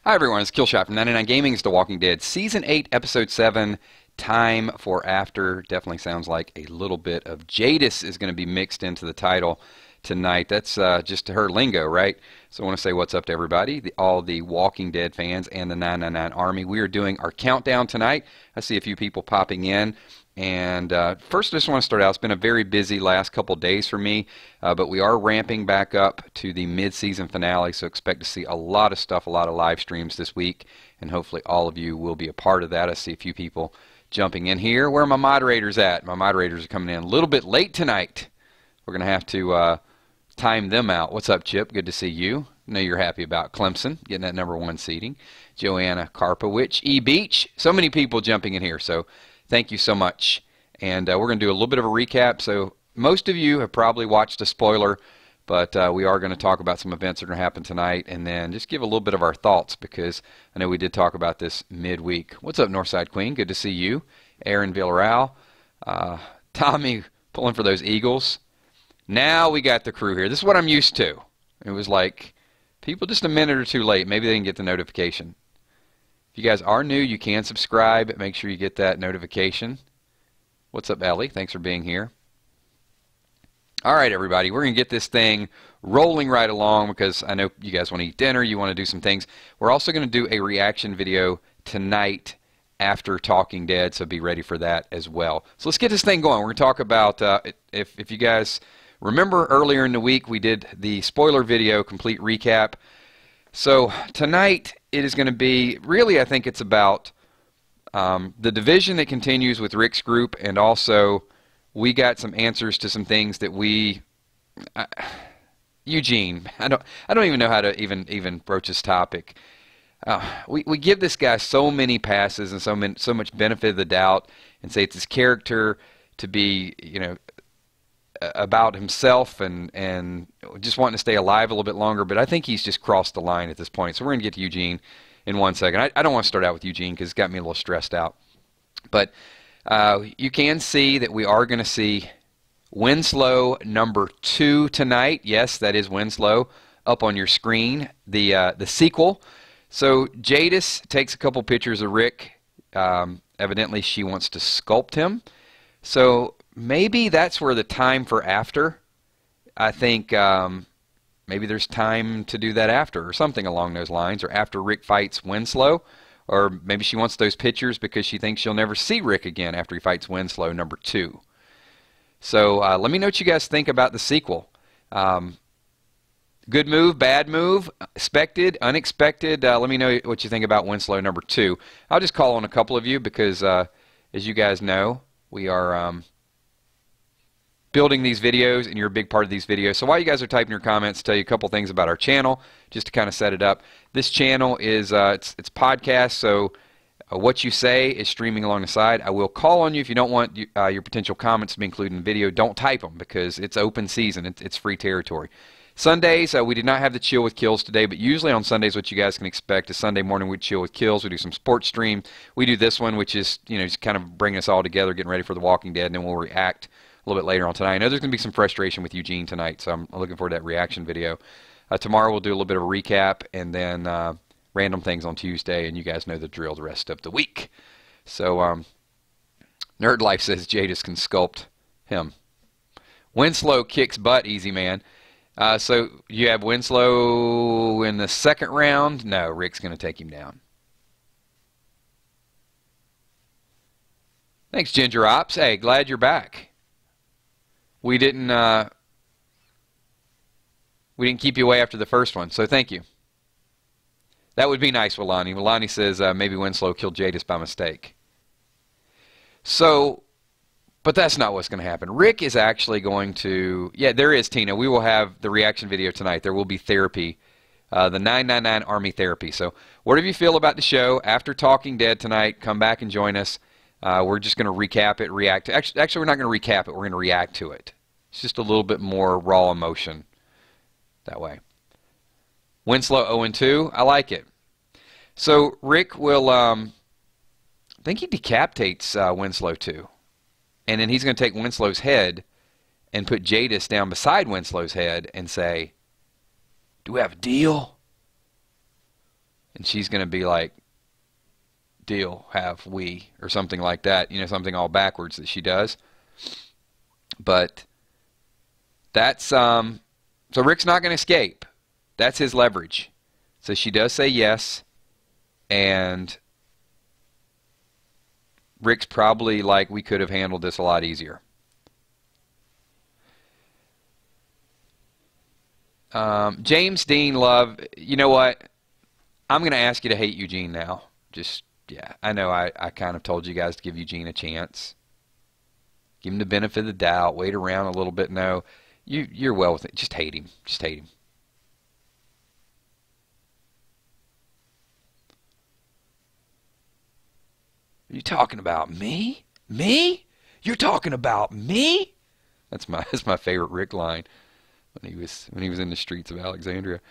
Hi everyone, it's Killshot from 99 Gaming's The Walking Dead Season 8, Episode 7, Time for After. Definitely sounds like a little bit of Jadis is going to be mixed into the title tonight. That's just her lingo, right? So I want to say what's up to everybody, all the Walking Dead fans and the 999 Army. We are doing our countdown tonight. I see a few people popping in. And first, I just want to start out. It's been a very busy last couple days for me, but we are ramping back up to the mid-season finale, so expect to see a lot of stuff, a lot of live streams this week, and hopefully all of you will be a part of that. I see a few people jumping in here. Where are my moderators at? My moderators are coming in a little bit late tonight. We're going to have to time them out. What's up, Chip? Good to see you. I know you're happy about Clemson getting that #1 seeding. Joanna Karpowicz, E-Beach. So many people jumping in here, so thank you so much. And we're going to do a little bit of a recap. So most of you have probably watched a spoiler, but we are going to talk about some events that are going to happen tonight and then just give a little bit of our thoughts because I know we did talk about this midweek. What's up, Northside Queen? Good to see you. Aaron Villarreal. Tommy pulling for those Eagles. Now we got the crew here. This is what I'm used to. It was like people just a minute or two late. Maybe they didn't get the notification. If you guys are new, you can subscribe. Make sure you get that notification. What's up, Ellie? Thanks for being here. All right, everybody. We're going to get this thing rolling right along because I know you guys want to eat dinner. You want to do some things. We're also going to do a reaction video tonight after Talking Dead, so be ready for that as well. So let's get this thing going. We're going to talk about, if you guys remember earlier in the week, we did the spoiler video, complete recap. So tonight it is going to be, really I think it's about the division that continues with Rick's group, and also we got some answers to some things that Eugene, I don't even know how to even broach this topic. We give this guy so many passes and so much benefit of the doubt and say it's his character to be, you know, about himself and just wanting to stay alive a little bit longer, but I think he's just crossed the line at this point. So we're going to get to Eugene in 1 second. I don't want to start out with Eugene because it's got me a little stressed out. But you can see that we are going to see Winslow #2 tonight. Yes, that is Winslow up on your screen, the sequel. So Jadis takes a couple pictures of Rick. Evidently she wants to sculpt him. So maybe that's where the time for after, I think maybe there's time to do that after or something along those lines, or after Rick fights Winslow, or maybe she wants those pictures because she thinks she'll never see Rick again after he fights Winslow #2. So let me know what you guys think about the sequel. Good move, bad move, expected, unexpected. Let me know what you think about Winslow #2. I'll just call on a couple of you because as you guys know, we are building these videos, and you're a big part of these videos. So while you guys are typing your comments, tell you a couple things about our channel, just to kind of set it up. This channel is it's podcast, so what you say is streaming along the side. I will call on you if you don't want your potential comments to be included in the video. Don't type them because it's open season. It's free territory. Sundays, we did not have the Chill with Kills today, but usually on Sundays what you guys can expect is Sunday morning we chill with kills. We do some sports stream. We do this one, which is, you know, just kind of bringing us all together, getting ready for The Walking Dead, and then we'll react a little bit later on tonight. I know there's going to be some frustration with Eugene tonight, so I'm looking forward to that reaction video. Tomorrow we'll do a little bit of a recap, and then random things on Tuesday, and you guys know the drill the rest of the week. So Nerd Life says Jadis can sculpt him. Winslow kicks butt, easy man. So you have Winslow in the second round. No, Rick's going to take him down. Thanks, Ginger Ops. Hey, glad you're back. We didn't keep you away after the first one, so thank you. That would be nice, Wilani. Wilani says maybe Winslow killed Jadis by mistake. So, but that's not what's going to happen. Rick is actually going to, yeah, there is, Tina. We will have the reaction video tonight. There will be therapy, the 999 Army therapy. So whatever you feel about the show, after Talking Dead tonight, come back and join us. We're just going to recap it, react. Actually, we're not going to recap it. We're going to react to it. It's just a little bit more raw emotion that way. Winslow 0-2. I like it. So Rick will, I think he decapitates Winslow too. And then he's going to take Winslow's head and put Jadis down beside Winslow's head and say, "Do we have a deal?" and she's going to be like, deal, have, we, or something like that, you know, something all backwards that she does. But that's, so Rick's not going to escape. That's his leverage. So she does say yes, and Rick's probably like, we could have handled this a lot easier. James Dean Love, you know what? I'm going to ask you to hate Eugene now. Just, yeah, I know I kind of told you guys to give Eugene a chance. Give him the benefit of the doubt. Wait around a little bit. No, you're well with it. Just hate him. Just hate him. Are you talking about me? Me? You're talking about me? That's my favorite Rick line when he was in the streets of Alexandria.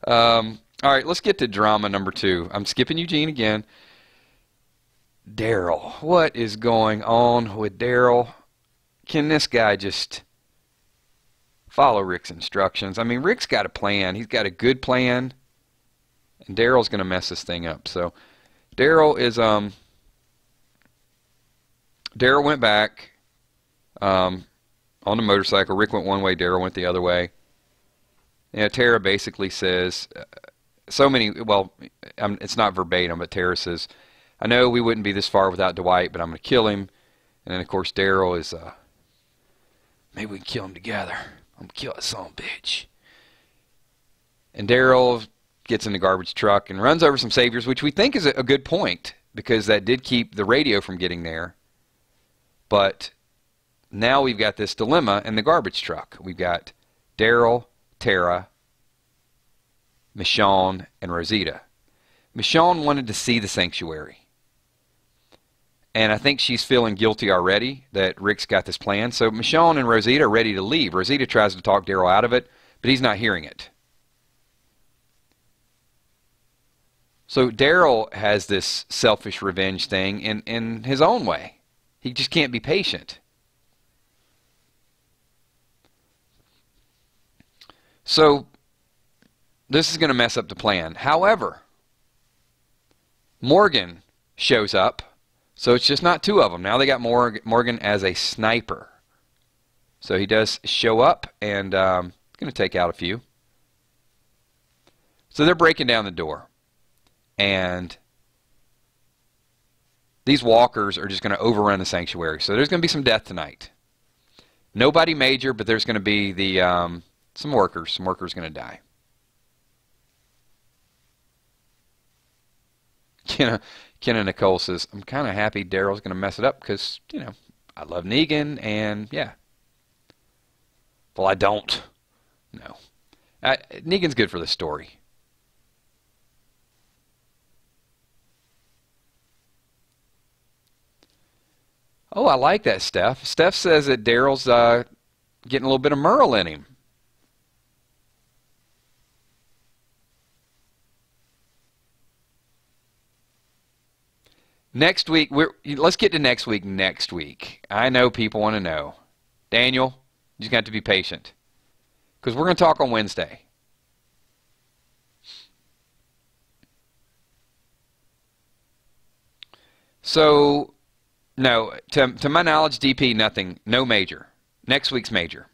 All right, let's get to drama number 2. I'm skipping Eugene again. Daryl. What is going on with Daryl? Can this guy just follow Rick's instructions? I mean, Rick's got a plan. He's got a good plan. And Daryl's going to mess this thing up. So Daryl is, Daryl went back on the motorcycle. Rick went one way, Daryl went the other way. You know, Tara basically says, well, it's not verbatim, but Tara says, I know we wouldn't be this far without Dwight, but I'm going to kill him. And then, of course, Daryl is, maybe we can kill him together. I'm going to kill that son of a bitch. And Daryl gets in the garbage truck and runs over some saviors, which we think is a good point, because that did keep the radio from getting there. But now we've got this dilemma in the garbage truck. We've got Daryl, Tara, Michonne, and Rosita. Michonne wanted to see the sanctuary. And I think she's feeling guilty already that Rick's got this plan. So Michonne and Rosita are ready to leave. Rosita tries to talk Daryl out of it, but he's not hearing it. So Daryl has this selfish revenge thing in his own way. He just can't be patient. So this is going to mess up the plan. However, Morgan shows up, so it's just not 2 of them. Now they got Morgan as a sniper. So he does show up and going to take out a few. So they're breaking down the door. And these walkers are just going to overrun the sanctuary. So there's going to be some death tonight. Nobody major, but there's going to be the some workers. Some workers going to die. Kenna Nicole says, I'm kind of happy Daryl's going to mess it up because, you know, I love Negan and, yeah. Well, I don't. No. Negan's good for the story. Oh, I like that, Steph. Steph says that Daryl's getting a little bit of Merle in him. Next week, let's get to next week. Next week, I know people want to know. Daniel, you just got to be patient, because we're going to talk on Wednesday. So, no, to my knowledge, DP, nothing, no major. Next week's major.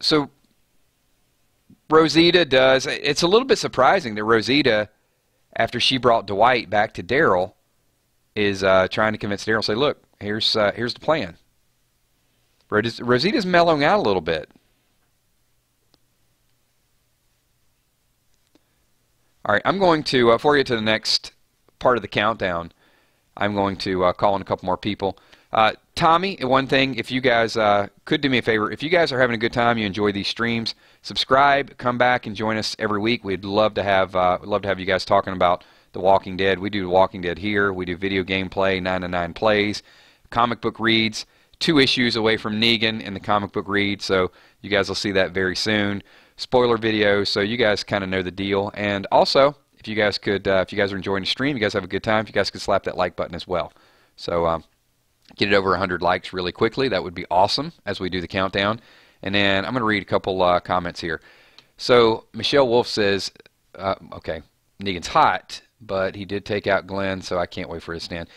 So Rosita does. It's a little bit surprising that Rosita, after she brought Dwight back to Daryl, is trying to convince Daryl, say, look, here's the plan. Rosita's mellowing out a little bit. All right, I'm going to, before we get to the next part of the countdown, I'm going to call in a couple more people. Tommy, one thing, if you guys could do me a favor, if you guys are having a good time, you enjoy these streams, subscribe, come back and join us every week. We'd love to have you guys talking about The Walking Dead. We do The Walking Dead here. We do video gameplay, 9 to 9 plays, comic book reads, 2 issues away from Negan in the comic book read, so you guys will see that very soon. Spoiler videos, so you guys kind of know the deal. And also, if you guys could, if you guys are enjoying the stream, you guys have a good time, if you guys could slap that like button as well. So get it over 100 likes really quickly. That would be awesome as we do the countdown. And then I'm going to read a couple comments here. So Michelle Wolf says, okay, Negan's hot, but he did take out Glenn, so I can't wait for his stand.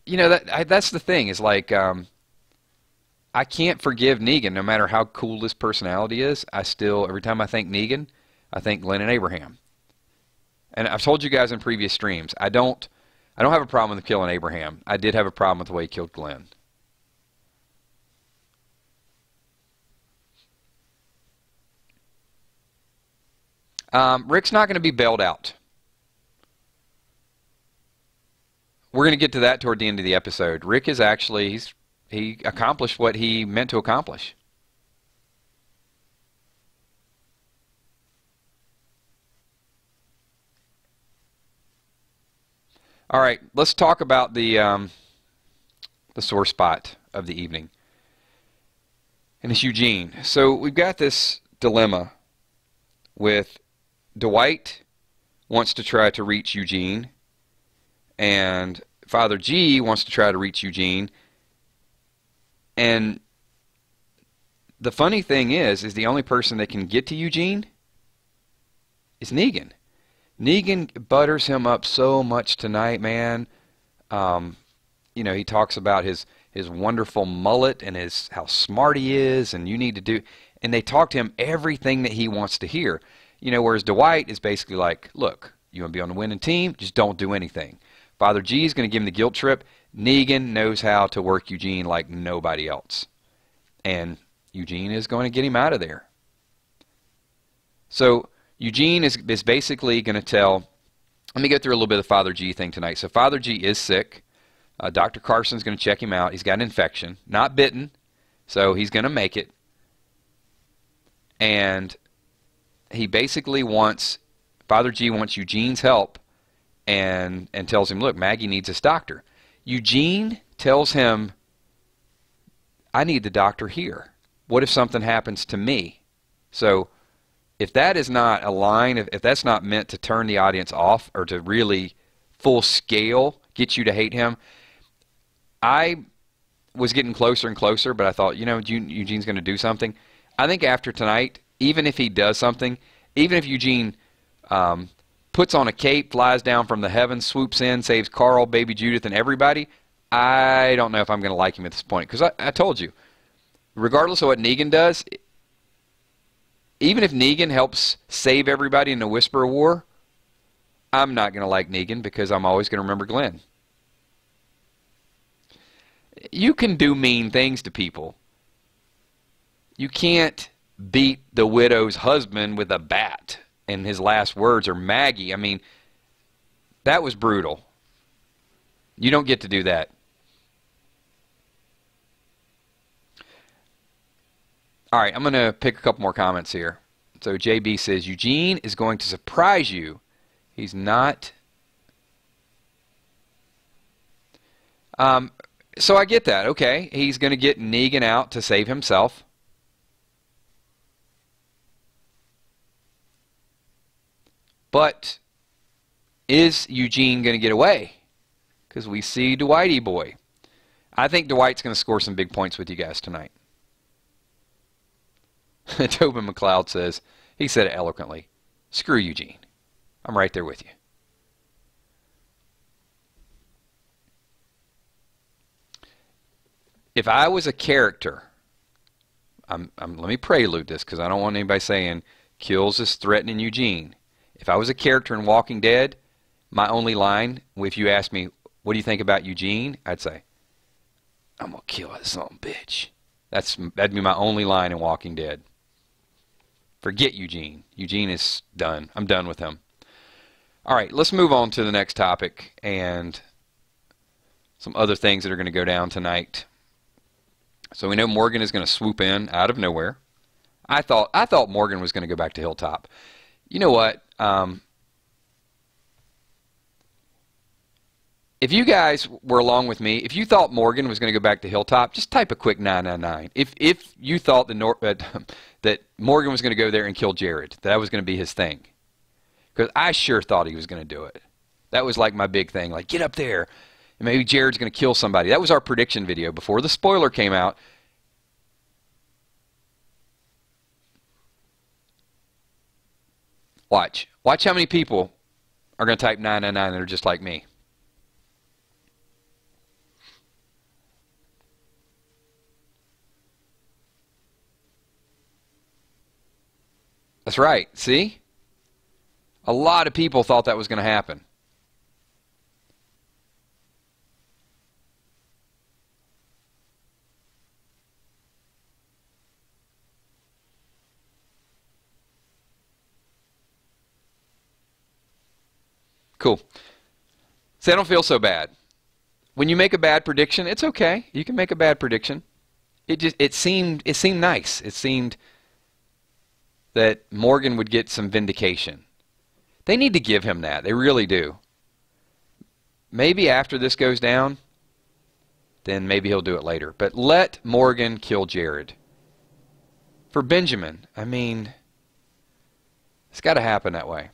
You know, that's the thing, is like, I can't forgive Negan no matter how cool his personality is. I still, every time I think Negan, I think Glenn and Abraham. And I've told you guys in previous streams, I don't have a problem with killing Abraham. I did have a problem with the way he killed Glenn. Rick's not going to be bailed out. We're going to get to that toward the end of the episode. Rick is actually, he accomplished what he meant to accomplish. All right, let's talk about the sore spot of the evening. And it's Eugene. So we've got this dilemma with Dwight wants to try to reach Eugene, and Father G wants to try to reach Eugene. And the funny thing is the only person that can get to Eugene is Negan. Negan butters him up so much tonight, man. You know, he talks about his wonderful mullet and how smart he is, and you need to do. And they talk to him everything that he wants to hear. You know, whereas Dwight is basically like, look, you want to be on the winning team, just don't do anything. Father G is going to give him the guilt trip. Negan knows how to work Eugene like nobody else. And Eugene is going to get him out of there. So Eugene is basically going to tell, let me go through a little bit of the Father G thing tonight. So Father G is sick. Dr. Carson's going to check him out. He's got an infection, not bitten, so he's going to make it. And he basically wants, Father G wants Eugene's help and tells him, look, Maggie needs this doctor. Eugene tells him, I need the doctor here. What if something happens to me? So if that is not a line, if that's not meant to turn the audience off or to really full scale get you to hate him, I was getting closer and closer, but I thought, you know, Eugene's going to do something. I think after tonight, even if he does something, even if Eugene puts on a cape, flies down from the heavens, swoops in, saves Carl, baby Judith, and everybody, I don't know if I'm going to like him at this point. Because I told you, regardless of what Negan does, even if Negan helps save everybody in the Whisper War, I'm not going to like Negan because I'm always going to remember Glenn. You can do mean things to people. You can't beat the widow's husband with a bat and his last words are Maggie. I mean, that was brutal. You don't get to do that. All right, I'm going to pick a couple more comments here. So JB says, Eugene is going to surprise you. He's not. So I get that. Okay, he's going to get Negan out to save himself. But is Eugene going to get away? Because we see Dwighty boy. I think Dwight's going to score some big points with you guys tonight. Tobin McLeod says, he said it eloquently, screw Eugene. I'm right there with you. If I was a character, let me prelude this because I don't want anybody saying Kills is threatening Eugene. If I was a character in Walking Dead, my only line, if you ask me, what do you think about Eugene? I'd say, I'm going to kill that son of a bitch. That'd be my only line in Walking Dead. Forget Eugene. Eugene is done. I'm done with him. All right, let's move on to the next topic and some other things that are going to go down tonight. So we know Morgan is going to swoop in out of nowhere. I thought Morgan was going to go back to Hilltop. You know what? If you guys were along with me, if you thought Morgan was going to go back to Hilltop, just type a quick 999. If you thought that Morgan was going to go there and kill Jared, that was going to be his thing. Because I sure thought he was going to do it. That was like my big thing. Like, get up there. And maybe Jared's going to kill somebody. That was our prediction video before the spoiler came out. Watch. Watch how many people are going to type 999 that are just like me. That's right. See? A lot of people thought that was going to happen. Cool. See, I don't feel so bad. When you make a bad prediction, it's okay. You can make a bad prediction. It seemed nice. It seemed that Morgan would get some vindication. They need to give him that. They really do. Maybe after this goes down, then maybe he'll do it later. But let Morgan kill Jared. For Benjamin, I mean, it's got to happen that way.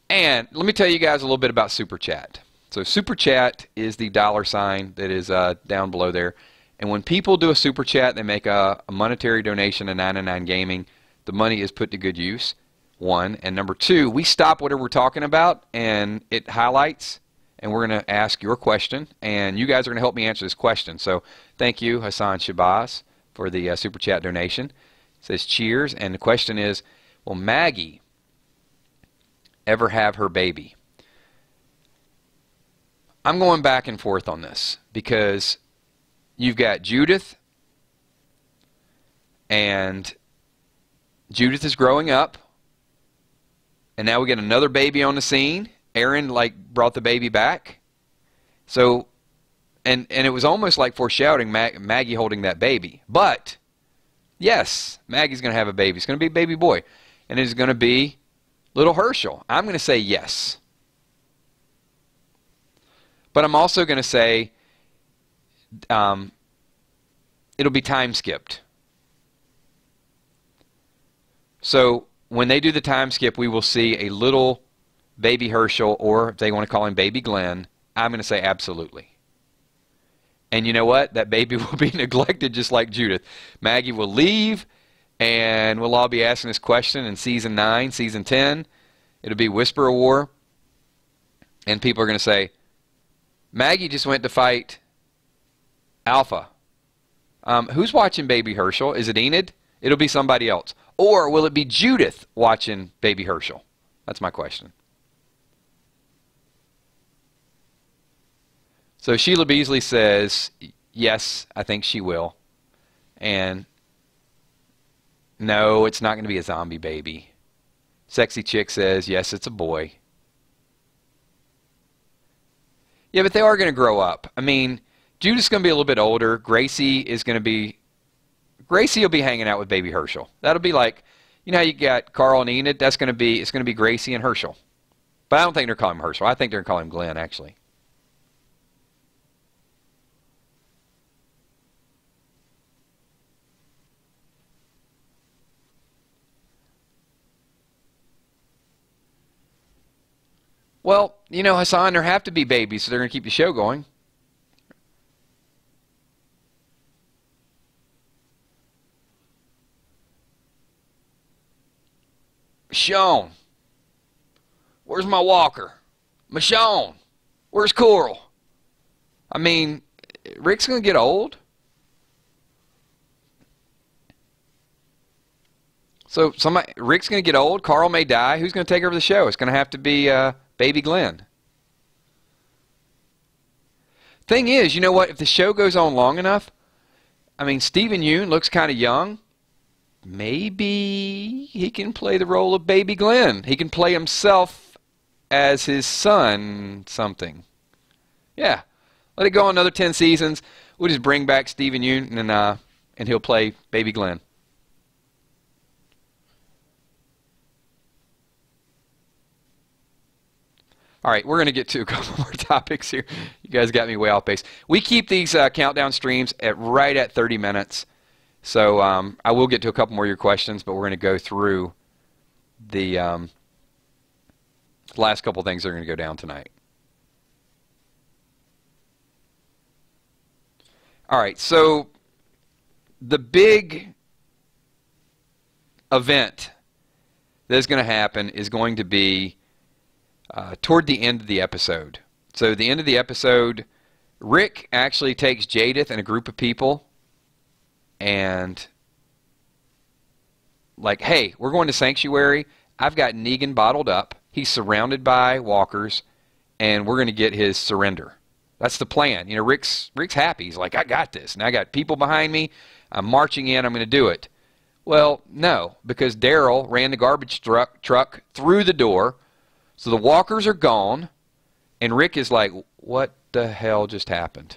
And let me tell you guys a little bit about Super Chat. So Super Chat is the $ that is down below there. And when people do a Super Chat, they make a monetary donation to 99 Gaming. The money is put to good use, one. And number two, we stop whatever we're talking about, and it highlights, and we're going to ask your question. And you guys are going to help me answer this question. So thank you, Hassan Shabazz, for the Super Chat donation. It says, cheers. And the question is, will Maggie ever have her baby? I'm going back and forth on this because you've got Judith, and Judith is growing up, and now we get another baby on the scene. Aaron brought the baby back. So and it was almost like foreshadowing Maggie holding that baby. But yes, Maggie's going to have a baby. It's going to be a baby boy, and it's going to be little Herschel. I'm going to say yes. But I'm also going to say it'll be time skipped. So when they do the time skip, we will see a little baby Herschel, or if they want to call him baby Glenn, I'm going to say absolutely. And you know what? That baby will be neglected just like Judith. Maggie will leave, and we'll all be asking this question in Season 9, Season 10. It'll be Whisper of War. And people are going to say, Maggie just went to fight Alpha. Who's watching baby Herschel? Is it Enid? It'll be somebody else. Or will it be Judith watching baby Herschel? That's my question. So Sheila Beasley says, yes, I think she will. And no, it's not going to be a zombie baby. Sexy Chick says, yes, it's a boy. Yeah, but they are going to grow up. I mean, Judith's going to be a little bit older. Gracie will be hanging out with baby Herschel. That'll be like, you know how you got Carl and Enid? It's going to be Gracie and Herschel. But I don't think they're calling him Herschel. I think they're calling him Glenn, actually. Well, you know, Hassan, there have to be babies, so they're going to keep the show going. Michonne, where's my walker? Michonne, where's Coral? I mean, Rick's going to get old. So Rick's going to get old. Carl may die. Who's going to take over the show? It's going to have to be baby Glenn. Thing is, you know what? If the show goes on long enough, I mean, Stephen Yeun looks kind of young. Maybe he can play the role of baby Glenn. He can play himself as his son something. Yeah. Let it go on another 10 seasons. We'll just bring back Stephen Yeun, and he'll play baby Glenn. All right, we're going to get to a couple more topics here. You guys got me way off base. We keep these countdown streams right at 30 minutes. So I will get to a couple more of your questions, but we're going to go through the last couple things that are going to go down tonight. All right, so the big event that's going to happen is going to be toward the end of the episode. So the end of the episode, Rick actually takes Jadith and a group of people and like, hey, we're going to Sanctuary. I've got Negan bottled up. He's surrounded by walkers, and we're going to get his surrender. That's the plan. You know, Rick's happy. He's like, I got this. And I got people behind me. I'm marching in. I'm going to do it. Well, no, because Daryl ran the garbage truck through the door. So the walkers are gone. And Rick is like, what the hell just happened?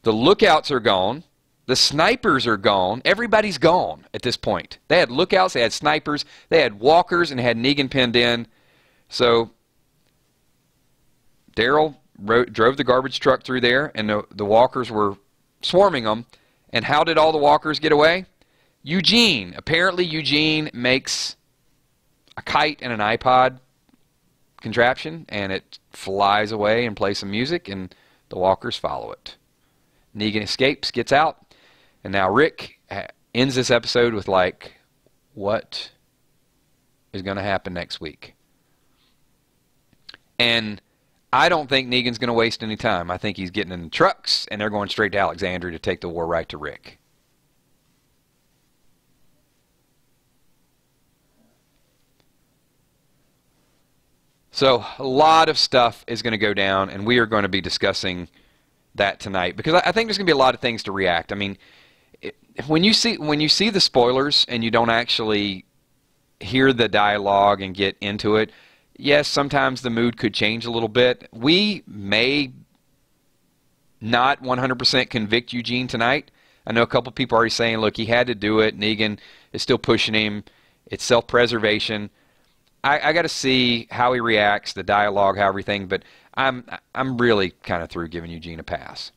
The lookouts are gone. The snipers are gone. Everybody's gone at this point. They had lookouts, they had snipers, they had walkers, and had Negan pinned in. So Daryl drove the garbage truck through there, and the walkers were swarming them. And how did all the walkers get away? Eugene. Apparently Eugene makes a kite and an iPod contraption, and it flies away and plays some music, and the walkers follow it. Negan escapes, gets out. And now Rick ends this episode with like, what is going to happen next week? And I don't think Negan's going to waste any time. I think he's getting in the trucks, and they're going straight to Alexandria to take the war right to Rick. So a lot of stuff is going to go down, and we are going to be discussing that tonight because I think there's going to be a lot of things to react. I mean, when you see the spoilers and you don't actually hear the dialogue and get into it, yes, sometimes the mood could change a little bit. We may not 100% convict Eugene tonight. I know a couple people are already saying, look, he had to do it. Negan is still pushing him. It's self-preservation. I got to see how he reacts, the dialogue, how everything, but I'm really kind of through giving Eugene a pass.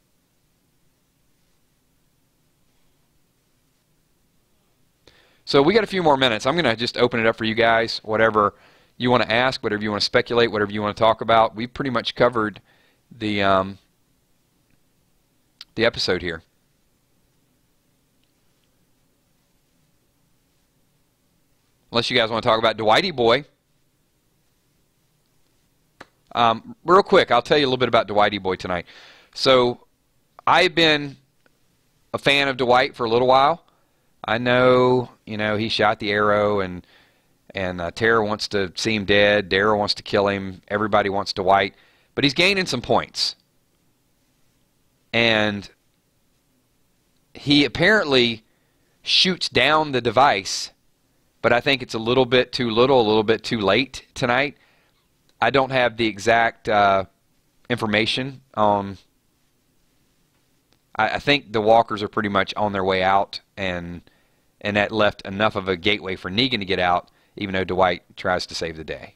So we got a few more minutes. I'm going to just open it up for you guys, whatever you want to ask, whatever you want to speculate, whatever you want to talk about. We've pretty much covered the episode here. Unless you guys want to talk about Dwighty Boy. Real quick, I'll tell you a little bit about Dwighty Boy tonight. So I've been a fan of Dwight for a little while. I know, you know, he shot the arrow, and Tara wants to see him dead. Daryl wants to kill him. Everybody wants Dwight. But he's gaining some points. And he apparently shoots down the device, but I think it's a little bit too little, a little bit too late tonight. I don't have the exact information on... I think the walkers are pretty much on their way out, and that left enough of a gateway for Negan to get out, even though Dwight tries to save the day.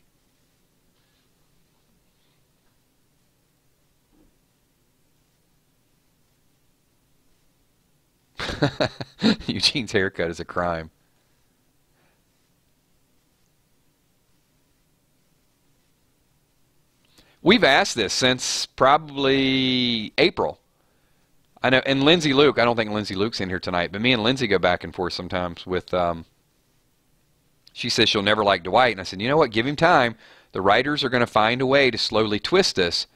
Eugene's haircut is a crime. We've asked this since probably April. I know, and Lindsay Luke, I don't think Lindsay Luke's in here tonight, but me and Lindsay go back and forth sometimes with, she says she'll never like Dwight, and I said, you know what, give him time. The writers are going to find a way to slowly twist this.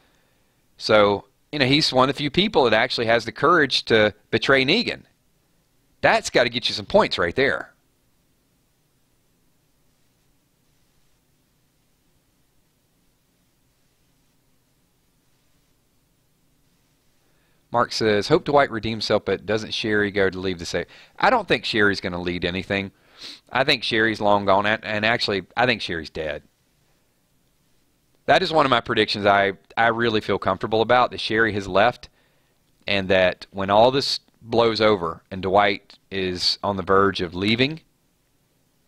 So, you know, he's one of the few people that actually has the courage to betray Negan. That's got to get you some points right there. Mark says, hope Dwight redeems himself, but doesn't Sherry go to leave the safe? I don't think Sherry's going to lead anything. I think Sherry's long gone, and actually, I think Sherry's dead. That is one of my predictions I really feel comfortable about, that Sherry has left, and that when all this blows over and Dwight is on the verge of leaving,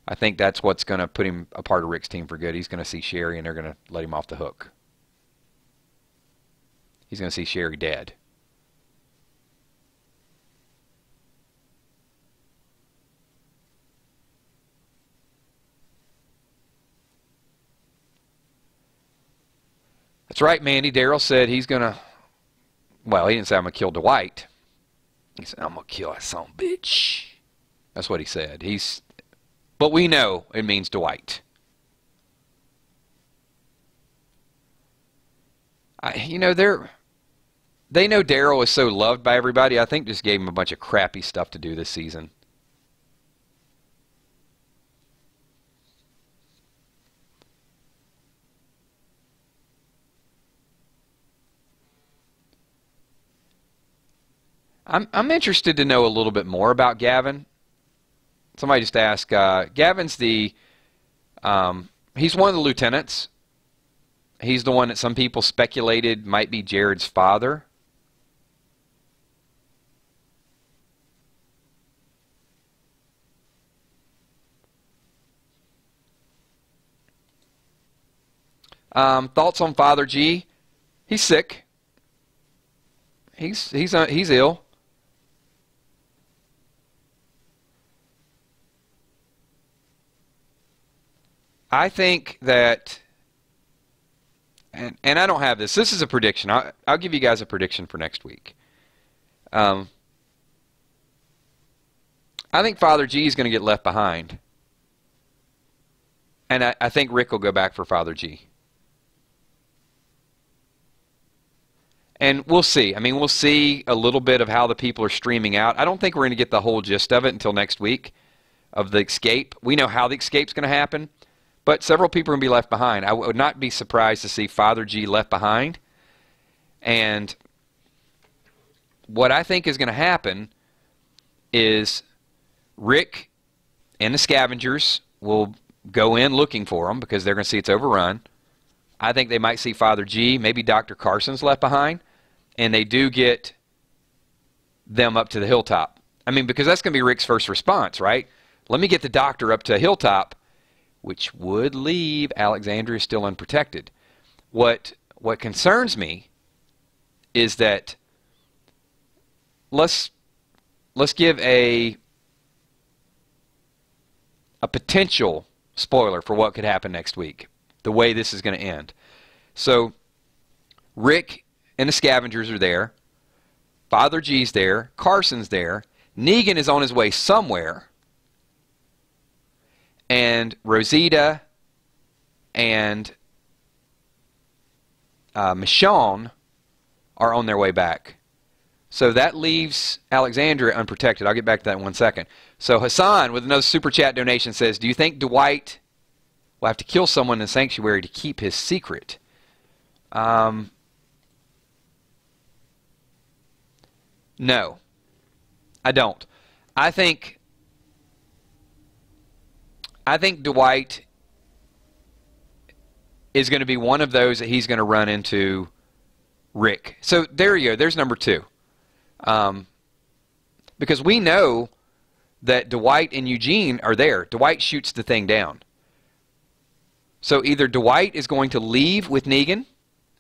I think that's what's going to put him a part of Rick's team for good. He's going to see Sherry, and they're going to let him off the hook. He's going to see Sherry dead. That's right, Mandy. Daryl said he's going to, well, he didn't say I'm going to kill Dwight. He said, I'm going to kill that son of a bitch. That's what he said. But we know it means Dwight. You know, they know Daryl is so loved by everybody, I think just gave him a bunch of crappy stuff to do this season. I'm interested to know a little bit more about Gavin. Somebody just asked, Gavin's he's one of the lieutenants. He's the one that some people speculated might be Jared's father. Thoughts on Father G? He's sick. He's ill. I think that, and I don't have this. This is a prediction. I'll give you guys a prediction for next week. I think Father G is going to get left behind. And I think Rick will go back for Father G. And we'll see. I mean, we'll see a little bit of how the people are streaming out. I don't think we're going to get the whole gist of it until next week of the escape. We know how the escape's going to happen. But several people are going to be left behind. I would not be surprised to see Father G left behind. And what I think is going to happen is Rick and the scavengers will go in looking for him because they're going to see it's overrun. I think they might see Father G. Maybe Dr. Carson's left behind. And they do get them up to the hilltop. I mean, because that's going to be Rick's first response, right? Let me get the doctor up to a hilltop, which would leave Alexandria still unprotected. What concerns me is that let's give a potential spoiler for what could happen next week, the way this is going to end. So Rick and the scavengers are there. Father G's there. Carson's there. Negan is on his way somewhere. And Rosita and Michonne are on their way back. So that leaves Alexandria unprotected. I'll get back to that in 1 second. So Hassan, with another super chat donation, says, do you think Dwight will have to kill someone in the sanctuary to keep his secret? No, I don't. I think Dwight is going to be one of those that he's going to run into Rick. So there you go. There's number 2. Because we know that Dwight and Eugene are there. Dwight shoots the thing down. So either Dwight is going to leave with Negan,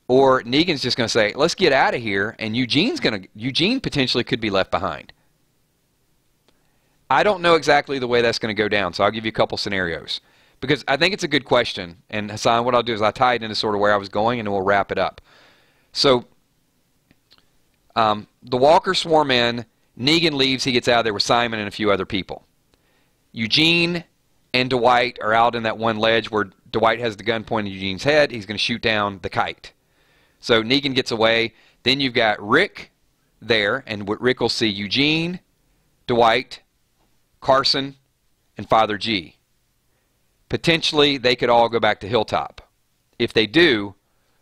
or Negan's just going to say, let's get out of here, and Eugene potentially could be left behind. I don't know exactly the way that's going to go down, so I'll give you a couple scenarios. Because I think it's a good question. And Hassan, what I'll do is I'll tie it into sort of where I was going, and then we'll wrap it up. So the walkers swarm in. Negan leaves. He gets out of there with Simon and a few other people. Eugene and Dwight are out in that one ledge where Dwight has the gun pointed at Eugene's head. He's going to shoot down the kite. So Negan gets away. Then you've got Rick there, and Rick will see Eugene, Dwight, Carson, and Father G. Potentially, they could all go back to Hilltop. If they do,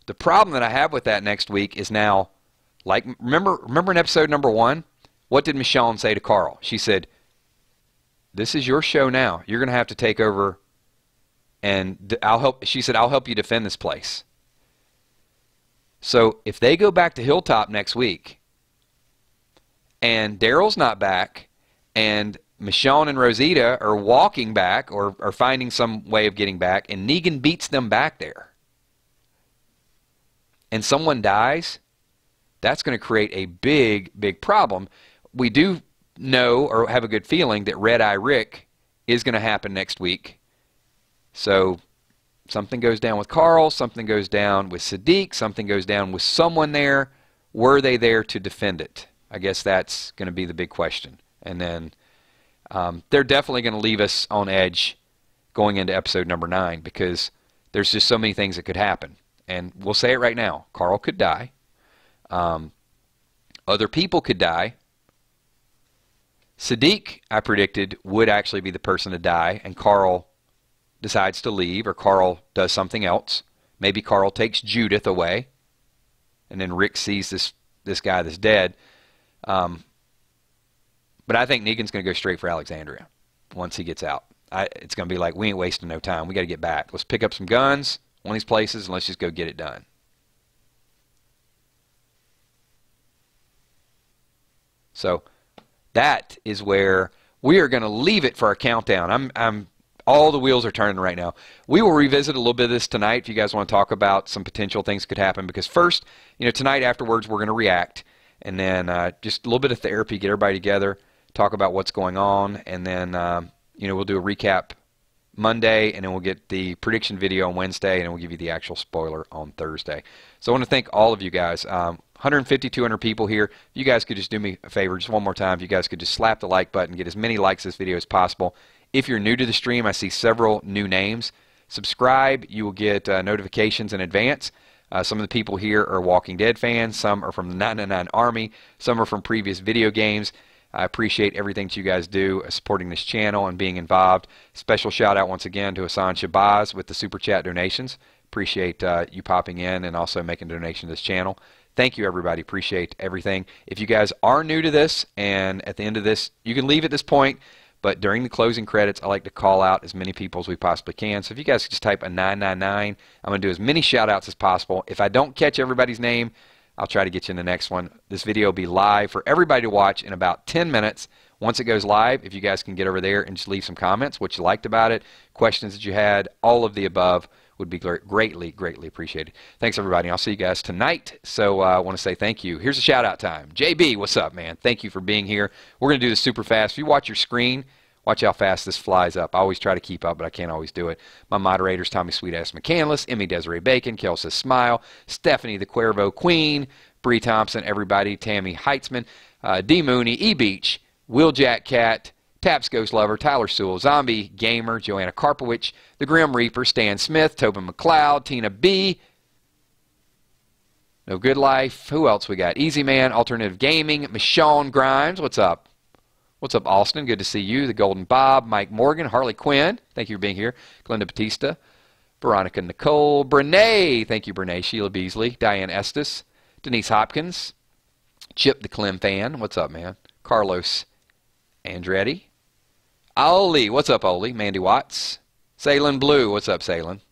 the problem that I have with that next week is now, like, remember in episode number 1, what did Michonne say to Carl? She said, this is your show now. You're going to have to take over, and she said, I'll help you defend this place. So if they go back to Hilltop next week, and Daryl's not back, and Michonne and Rosita are walking back or are finding some way of getting back, and Negan beats them back there, and someone dies, that's going to create a big, big problem. We do know or have a good feeling that Red Eye Rick is going to happen next week. So something goes down with Carl, something goes down with Sadiq, something goes down with someone there. Were they there to defend it? I guess that's going to be the big question. And then they're definitely going to leave us on edge going into episode number 9, because there's just so many things that could happen. And we'll say it right now. Carl could die. Other people could die. Sadiq, I predicted, would actually be the person to die, and Carl decides to leave, or Carl does something else. Maybe Carl takes Judith away, and then Rick sees this guy that's dead. But I think Negan's going to go straight for Alexandria once he gets out. It's going to be like, we ain't wasting no time. We got to get back. Let's pick up some guns, one of these places, and let's just go get it done. So that is where we are going to leave it for our countdown. All the wheels are turning right now. We will revisit a little bit of this tonight if you guys want to talk about some potential things that could happen. Because first, tonight afterwards, we're going to react. And then just a little bit of therapy, get everybody together, talk about what's going on. And then, we'll do a recap Monday, and then we'll get the prediction video on Wednesday, and then we'll give you the actual spoiler on Thursday. So I want to thank all of you guys. 150, 200 people here. If you guys could just do me a favor, just one more time, if you guys could just slap the like button, get as many likes to this video as possible. If you're new to the stream, I see several new names. Subscribe. You will get notifications in advance. Some of the people here are Walking Dead fans. Some are from the 999 Army. Some are from previous video games. I appreciate everything that you guys do, supporting this channel and being involved. Special shout out once again to Hassan Shabazz with the Super Chat donations. Appreciate you popping in and also making a donation to this channel. Thank you, everybody. Appreciate everything. If you guys are new to this, and at the end of this, you can leave at this point, but during the closing credits, I like to call out as many people as we possibly can. So if you guys could just type a 999, I'm going to do as many shout-outs as possible. If I don't catch everybody's name, I'll try to get you in the next one. This video will be live for everybody to watch in about 10 minutes. Once it goes live, if you guys can get over there and just leave some comments, what you liked about it, questions that you had, all of the above, would be greatly, greatly appreciated. Thanks, everybody. I'll see you guys tonight. So I want to say thank you. Here's a shout-out time. JB, what's up, man? Thank you for being here. We're going to do this super fast. If you watch your screen, watch how fast this flies up. I always try to keep up, but I can't always do it. My moderators, Tommy Sweetass McCandless, Emmy Desiree Bacon, Kel says Smile, Stephanie the Cuervo Queen, Bree Thompson, everybody, Tammy Heitzman, D. Mooney, E. Beach, Will Jack Cat, Taps Ghost Lover, Tyler Sewell, Zombie Gamer, Joanna Karpowicz, The Grim Reaper, Stan Smith, Tobin McLeod, Tina B, No Good Life, who else we got? Easy Man, Alternative Gaming, Michonne Grimes, what's up? What's up, Austin? Good to see you. The Golden Bob, Mike Morgan, Harley Quinn, thank you for being here. Glenda Batista, Veronica Nicole, Brene, thank you, Brene, Sheila Beasley, Diane Estes, Denise Hopkins, Chip the Clem fan, what's up, man? Carlos Andretti, Oli, what's up, Oli? Mandy Watts, Salin Blue, what's up, Salin?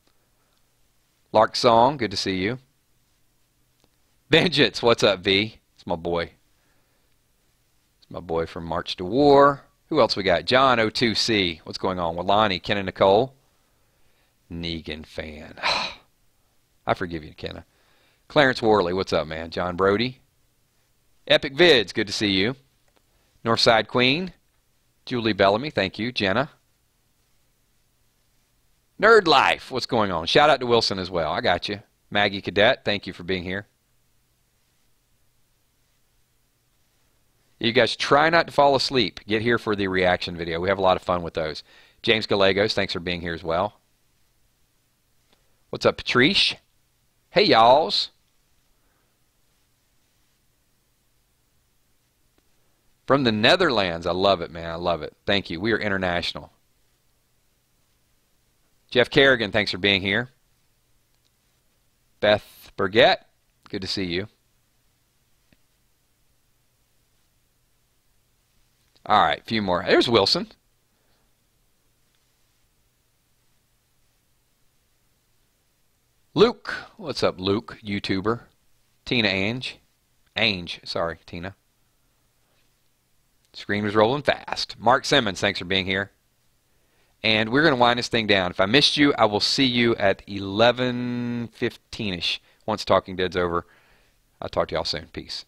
Lark Song, good to see you. Vengeance, what's up, V? It's my boy. It's my boy from March to War. Who else we got? John O2C, what's going on? Walani, Kenna Nicole, Negan fan. I forgive you, Kenna. Clarence Worley, what's up, man? John Brody. Epic Vids, good to see you. Northside Queen. Julie Bellamy, thank you. Jenna. Nerd Life, what's going on? Shout out to Wilson as well. I got you. Maggie Cadet, thank you for being here. You guys try not to fall asleep. Get here for the reaction video. We have a lot of fun with those. James Gallegos, thanks for being here as well. What's up, Patrice? Hey, y'alls. From the Netherlands. I love it, man. I love it. Thank you. We are international. Jeff Kerrigan, thanks for being here. Beth Burgett, good to see you. All right, a few more. There's Wilson. Luke. What's up, Luke? YouTuber. Tina Ange, sorry, Tina. Screen was rolling fast. Mark Simmons, thanks for being here. And we're going to wind this thing down. If I missed you, I will see you at 11:15-ish once Talking Dead's over. I'll talk to y'all soon. Peace.